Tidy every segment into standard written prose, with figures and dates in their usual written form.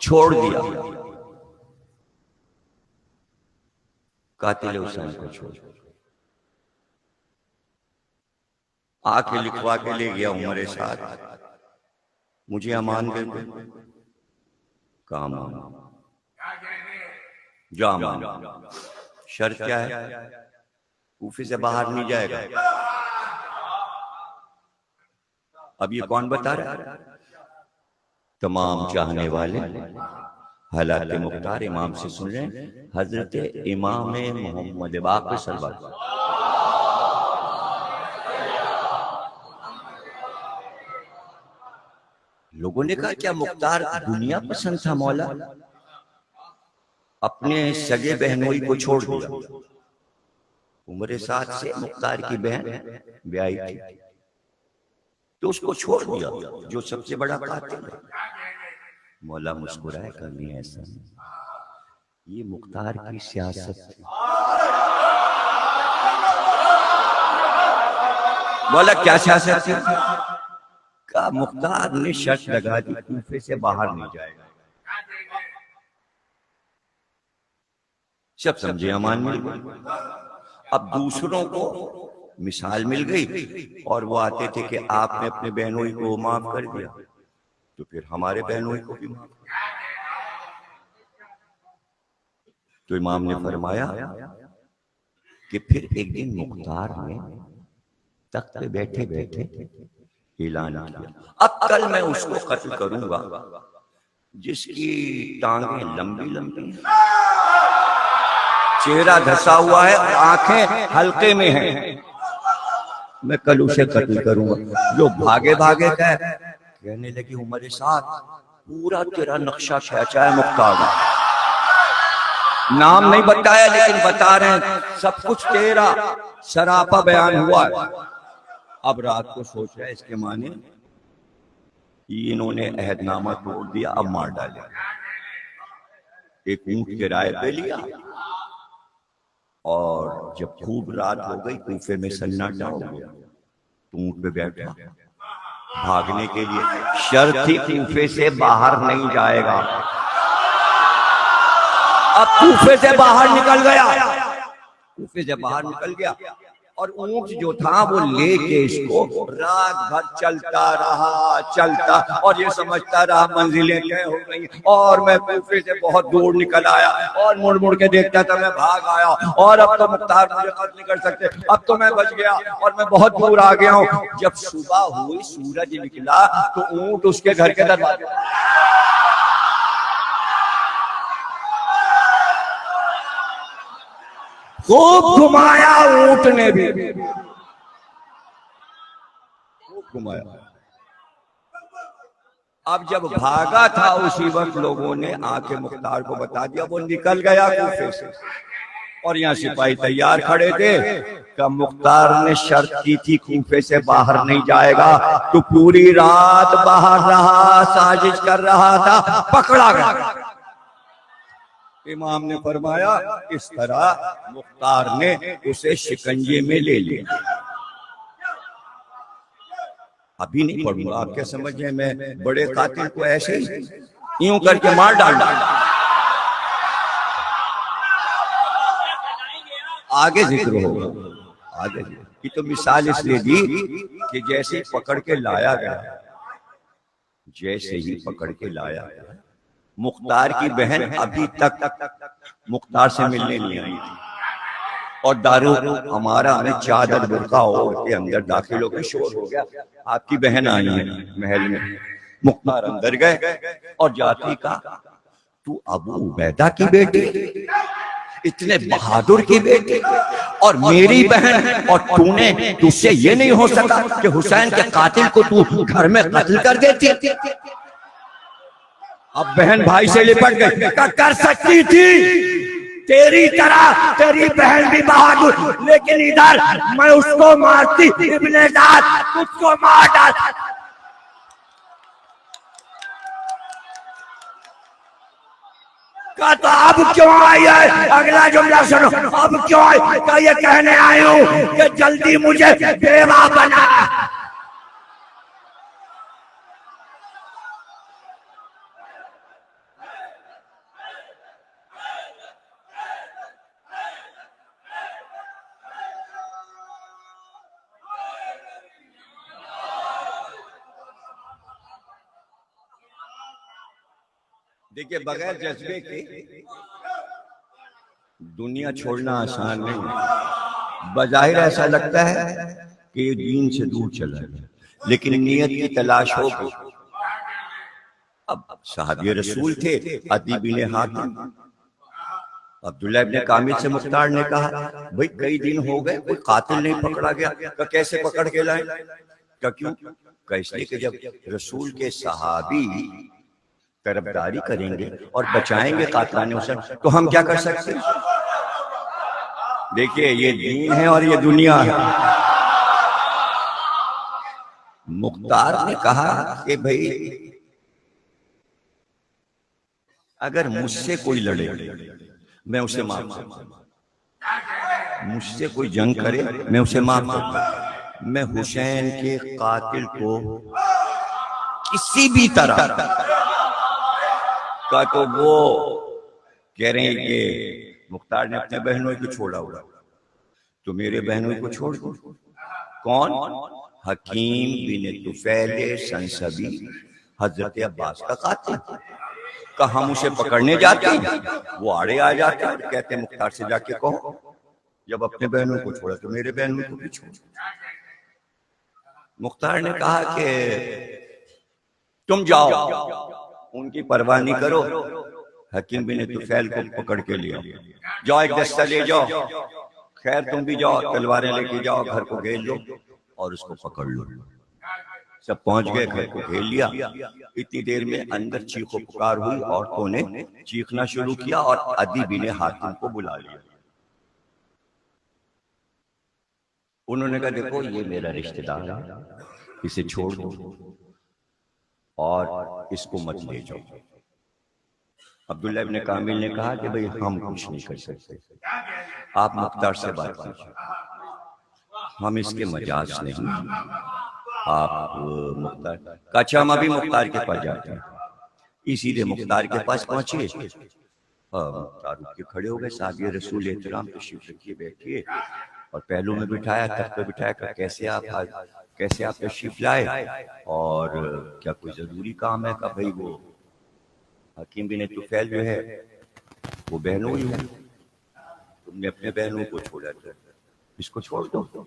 छोड़ दिया, कातिल हुसैन को छोड़, आके लिखवा के ले गया उमर साथ, मुझे अमान दे दो। काम जा मान, शर्त क्या है? कूफे से बाहर नहीं जाएगा। अब ये कौन बता रहा है? तमाम चाहने वाले हालात मुख्तार इमाम से सुन रहे हैं, हजरत इमाम मोहम्मद बाक़िर सल्लल्लाहु अलैहि वसल्लम। लोगों ने कहा क्या मुख्तार दुनिया पसंद था मौला, अपने सगे बहनोई को छोड़ दिया। उम्र साथ से मुख्तार की बहन ब्याही थी, तो उसको छोड़ दिया जो सबसे बड़ा कातिल है। मौला मुस्कुराए, कभी ऐसा नहीं, ये मुख्तार की सियासत थी। मौला क्या सियासत थी? का मुख्तार ने शर्त लगा दी कूफे से बाहर नहीं जाएगा। सब समझे अमान मिल गई। अब दूसरों को मिसाल मिल गई और वो आते थे कि आपने अपने बहनोई को माफ कर दिया, तो फिर हमारे बहनोई को भी माफ। तो इमाम ने फरमाया कि फिर एक दिन मुख्तार ने तख्त पे बैठे बैठे ऐलान किया, अब कल मैं उसको कत्ल करूंगा जिसकी टांगें लंबी लंबी हैं, चेहरा धसा हुआ है और आंखें हल्के में हैं। मैं कल उसे कत्ल करूंगा। जो भागे भागे गए, कहने लगी उमर साथ पूरा तेरा नक्शा खींचा है मुख्तार, नाम नहीं बताया लेकिन बता रहे हैं सब कुछ तेरा सरापा बयान हुआ है। अब रात को सोच रहा है इसके माने इन्होंने अहदनामा तोड़ दिया, अब मार डाले। एक ऊंट किराए पे लिया और जब खूब रात हो गई कूफे में सन्नाटा हो गया, तो ऊंट पे बैठा भागने के लिए। शर्त थी कूफे से बाहर नहीं जाएगा। अब कूफे से बाहर निकल गया, कूफे से बाहर निकल गया और ऊंट जो था वो लेके इसको रात भर चलता रहा और ये समझता रहा मंजिलें तय हो गई। और मैं कूफे से बहुत दूर निकल आया और मुड़ मुड़ के देखता था, मैं भाग आया और अब तो मुख्तार मुझे कत्ल नहीं कर सकते, अब तो मैं बच गया और मैं बहुत दूर आ गया हूँ। जब सुबह हुई, सूरज निकला तो ऊंट उसके घर के दरवाजे, खूब घुमाया ऊंट ने भी, खूब घुमाया। अब जब भागा था उसी वक्त लोगों ने आके मुख्तार को बता दिया, वो निकल गया कूफे से। और यहाँ सिपाही तैयार खड़े थे कि मुख्तार ने शर्त की थी कूफे से बाहर नहीं जाएगा, तो पूरी रात बाहर रहा, साजिश कर रहा था, पकड़ा गया। इमाम ने फरमाया इस तरह मुख्तार ने उसे शिकंजे में ले लिया। अभी नहीं पढ़ूंगा, आप क्या समझे, मैं बड़े कातिल को ऐसे ही यूं करके मार डाला। आगे जिक्र होगा, आगे ये तो मिसाल इसलिए दी कि जैसे ही पकड़ के लाया गया, जैसे ही पकड़ के लाया गया, मुख्तार की बहन अभी तक मुख्तार से मिलने नहीं आई थी और दारू हमारा हमें चादर बुर्का ओढ़ के अंदर दाखिल होकर शोर हो गया, आपकी बहन आई है महल में। मुख्तार अंदर गए और जाती का तू अबू उबैदा की बेटी, इतने बहादुर की बेटी और मेरी बहन, और तूने, तुझसे ये नहीं हो सका कि हुसैन के कातिल को तू घर में कत्ल कर देती। अब बहन भाई से लिपट गई, कर सकती थी तेरी तरह, तेरी बहन भी बहादुर, लेकिन इधर मैं उसको मारती, इब्ने जात तुझको मार डाल। का तो अब क्यों आई है, अगला जुमला सुनो, अब क्यों आई? क्या ये कहने आई हूं कि जल्दी मुझे बेवा बना। देखिए, बगैर जज्बे के दुनिया छोड़ना आसान नहीं। बजाहिर ऐसा लगता है कि ये दीन से दूर चला गया, लेकिन नियत की तलाश होगी। अब साहबी रसूल थे अदी बिन हातिम, अब्दुल्ला इब्ने कामिल से मुख्तार ने कहा, भाई कई दिन हो गए कोई कातिल नहीं पकड़ा गया। का कैसे पकड़ के लाए? का क्यों? का इसलिए कि जब रसूल के सहाबी तरफदारी करेंगे और बचाएंगे कातिलाने हुसैन, तो हम क्या कर सकते हैं? देखिए, ये दीन है और ये दुनिया है। मुख्तार ने कहा कि भाई अगर मुझसे कोई लड़े मैं उसे माफ करूं, मुझसे कोई जंग करे मैं उसे माफ करूं, मैं हुसैन के कातिल को किसी भी तरह का, तो वो कह रहे हैं कि मुख्तार ने अपने बहनों को छोड़ा हुआ, तो मेरे बहनों को छोड़ दो। कौन? हकीम बिन तुफैल संसबी, हजरत अब्बास का कातिल। का हम उसे पकड़ने जाते हैं, वो आड़े आ जाते हैं, कहते हैं मुख्तार से जाके कहो जब अपने बहनों को छोड़ा तो मेरे बहनों को भी छोड़। मुख्तार ने कहा कि तुम जाओ, उनकी परवाह नहीं करो, हकीम बिन तुफैल को पकड़ के ले आओ, जाओ एक दस्ता ले जाओ, खैर तुम भी जाओ, तलवारें लेके जाओ, घर को घेर लो और उसको पकड़ लो। सब पहुंच गए, घर को घेर लिया। इतनी देर में अंदर चीखो पुकार हुई, औरतों ने चीखना शुरू किया और अदी बिन हातिम को बुला लिया। उन्होंने कहा, देखो ये मेरा रिश्तेदार है, इसे छोड़ दो और इसको मत ले जाओ। अब्दुल्ला इब्ने कामिल ने कहा कि भाई हम कुछ नहीं कर सकते, आप मुख्तार से बात कीजिए, हम इसके मजाज नहीं। आप मुख्तार, अच्छा हम अभी मुख्तार के पास जाते हैं। इसीलिए मुख्तार के पास पहुंचे, मुख्तार उठ के खड़े हो गए, साहबी रसूल एहतराम तशरीफ रखिए, बैठिए, और पहलू में बिठाया, तख्त पे बिठाया, कैसे आप तशरीफ लाए और क्या कोई जरूरी काम है? का भाई वो हकीम बिन तुफैल जो है वो बहनों ही है, तुमने अपने बहनों को छोड़ा था, इसको छोड़ दो।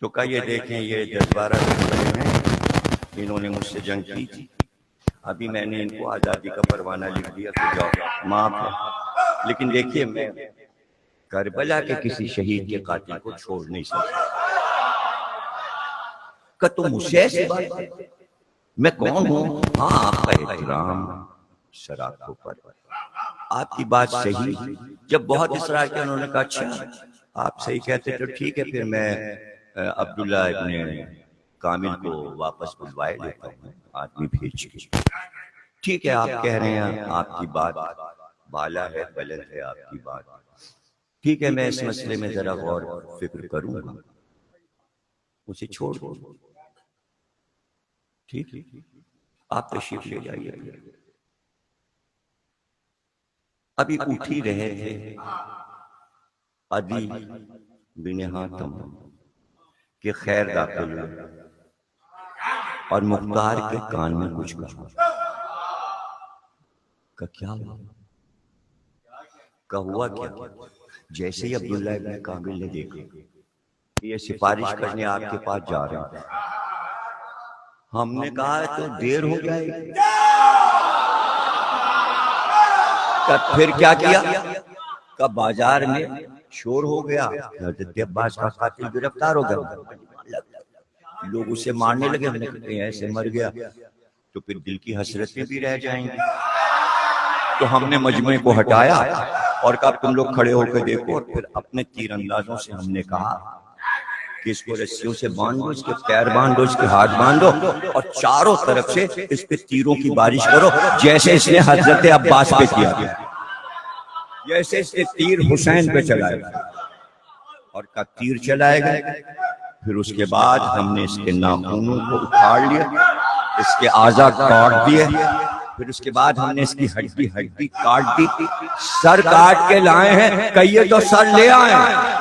तो कहा, ये देखें ये 10-12 दिन हैं, इन्होंने मुझसे जंग की थी, अभी मैंने इनको आज़ादी का परवाना लिख दिया, तो जाओ माफ है। लेकिन देखिए, मैं करबला के किसी शहीद के कातिल को छोड़ नहीं सकता। का तुम मुझसे ऐसी बात, मैं कौन हूं? हाँ, आपका एहतराम शराब पर, आपकी बात सही। जब बहुत इसरार किया, उन्होंने कहा, अच्छा आप सही कहते तो ठीक है, फिर मैं अब्दुल्ला इब्ने कामिल को वापस बुलवाए लेता हूँ, आदमी भेज के। ठीक है, आप कह रहे हैं, आपकी बात बाला है, बुलंद है आपकी बात, ठीक है, मैं इस मसले में जरा गौर फिक्र करूंगा, उसे छोड़ दो। ठीक, आप तशरीफ ले जाइए। अभी उठ ही रहे थे अदी बिन हातिम के खैर दाखिल हुए और मुख्तार के कान में कुछ कहा। का क्या हुआ? का हुआ क्या? जैसे ही अब्दुल्ला इब्ने कामिल ने देखा कि ये सिफारिश करने आपके पास जा रहे हैं, हमने कहा तो देर हो जाएगी। तब फिर क्या किया? का बाजार में शोर हो गया, हज़रत अब्बास का कातिल गिरफ्तार हो गया, लोग उसे मारने लगे। हमने कहा ऐसे मर गया तो फिर दिल की हसरतें भी रह जाएंगी। तो हमने मजमे को हटाया और कहा तुम लोग खड़े होकर देखो, और फिर अपने तीरंदाजों से हमने कहा कि इसको रस्सियों से बांध दो, इसके पैर बांध दो, इसके हाथ बांध दो और चारों तरफ से इस पे तीरों की बारिश करो, जैसे इसने हजरत अब्बास पे किया, जैसे इसने तीर हुसैन पे चलाया। और का तीर चलाए गए। फिर उसके बाद हमने इसके नाखूनों को उखाड़ लिया, इसके आज़ा काट दिए, फिर उसके बाद हमने इसकी हड्डी काट दी, सर काट के लाए हैं, कहिए तो सर ले आए।